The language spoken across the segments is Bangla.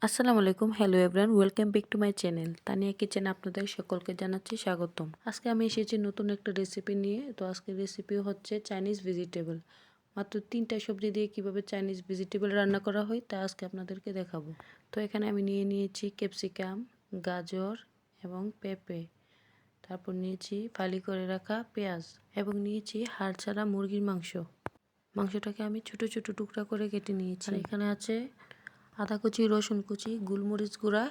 আসসালামু আলাইকুম, hello everyone, welcome back to my channel Tania kitchen. আপনাদের সকলকে জানাচ্ছি স্বাগতম। আজকে আমি এসেছি নতুন একটা রেসিপি নিয়ে। তো আজকের রেসিপি হচ্ছে চাইনিজ ভেজিটেবল। মাত্র 3টা সবজি দিয়ে কিভাবে চাইনিজ ভেজিটেবল রান্না করা হয় তা আজকে আপনাদেরকে দেখাবো। তো এখানে আমি নিয়েছি ক্যাপসিকাম, গাজর এবং পেঁপে। তারপর নিয়েছি ফালি করে রাখা পেঁয়াজ এবং নিয়েছি হাড় ছাড়া মুরগির মাংস। মাংসটাকে আমি ছোট ছোট টুকরা করে কেটে নিয়েছি। আর এখানে আছে আদা কুচি, রসুন কুচি, গোলমরিচ গুঁড়া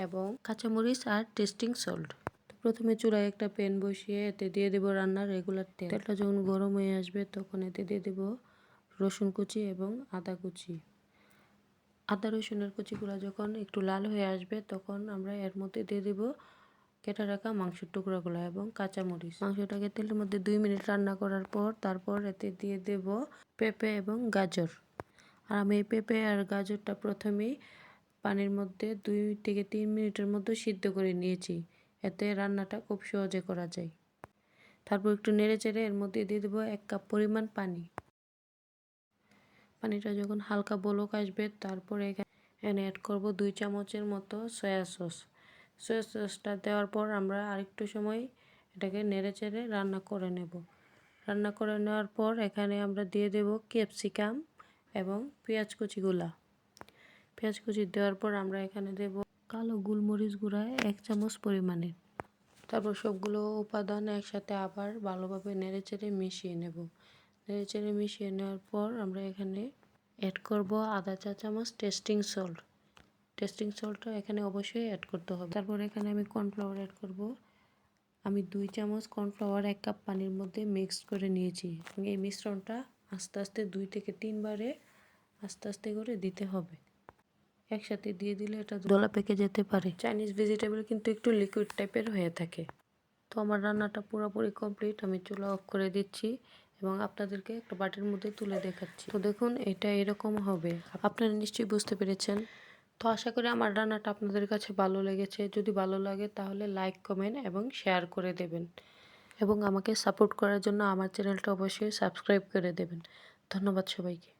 এবং কাঁচামরিচ আর টেস্টিং সল্ট। তো প্রথমে চুলায় একটা প্যান বসিয়ে এতে দিয়ে দেবো রান্নার রেগুলার তেল। তেলটা যখন গরম হয়ে আসবে তখন এতে দিয়ে দেবো রসুন কুচি এবং আদা কুচি। আদা রসুনের কুচিগুলো যখন একটু লাল হয়ে আসবে তখন আমরা এর মধ্যে দিয়ে দেবো কেটে রাখা মাংসের টুকরাগুলো এবং কাঁচামরিচ। মাংসটাকে তেলের মধ্যে 2 মিনিট রান্না করার পর তারপর এতে দিয়ে দেব পেঁপে এবং গাজর। আর আমি এই পেঁপে আর গাজরটা প্রথমেই পানির মধ্যে 2 থেকে 3 মিনিটের মধ্যে সিদ্ধ করে নিয়েছি। এতে রান্নাটা খুব সহজে করা যায়। তারপর একটু নেড়ে চেড়ে এর মধ্যে দিয়ে দেবো 1 কাপ পরিমাণ পানি। পানিটা যখন হালকা বলক আসবে তারপর এখানে অ্যাড করব 2 চামচের মতো সয়া সস। সয়া সসটা দেওয়ার পর আমরা আরেকটু সময় এটাকে নেড়ে চেড়ে রান্না করে নেব। রান্না করে নেওয়ার পর এখানে আমরা দিয়ে দেব ক্যাপসিকাম এবং পেঁয়াজ কুচিগুলা। পেঁয়াজ কুচি দেওয়ার পর আমরা এখানে দেব কালো গোলমরিচ গুঁড়া 1 চামচ পরিমাণের। তারপর সবগুলো উপাদান একসাথে আবার ভালোভাবে নেড়েচেড়ে মিশিয়ে নেব। নেড়েচেড়ে মিশিয়ে নেওয়ার পর আমরা এখানে অ্যাড করব আধা চা চামচ টেস্টিং সল্ট। টেস্টিং সল্টটা এখানে অবশ্যই অ্যাড করতে হবে। তারপর এখানে আমি কর্নফ্লাওয়ার অ্যাড করব। আমি 2 চামচ কর্নফ্লাওয়ার 1 কাপ পানির মধ্যে মিক্স করে নিয়েছি। এই মিশ্রণটা আস্তে আস্তে 2 থেকে 3 বারে আস্তে আস্তে করে দিতে হবে। একসাথে দিয়ে দিলে এটা দলা পেকে যেতে পারে। চাইনিজ ভেজিটেবল কিন্তু একটু লিকুইড টাইপের হয়ে থাকে। তো আমার রান্নাটা পুরোপুরি কমপ্লিট। আমি চুলা অফ করে দিচ্ছি এবং আপনাদেরকে একটা বাটির মধ্যে তুলে দেখাচ্ছি। তো দেখুন এটা এরকম হবে। আপনারা নিশ্চয়ই বুঝতে পেরেছেন। তো আশা করি আমার রান্নাটা আপনাদের কাছে ভালো লেগেছে। যদি ভালো লাগে তাহলে লাইক, কমেন্ট এবং শেয়ার করে দেবেন এবং আমাকে সাপোর্ট করার জন্য আমার চ্যানেলটা অবশ্যই সাবস্ক্রাইব করে দেবেন। ধন্যবাদ সবাইকে।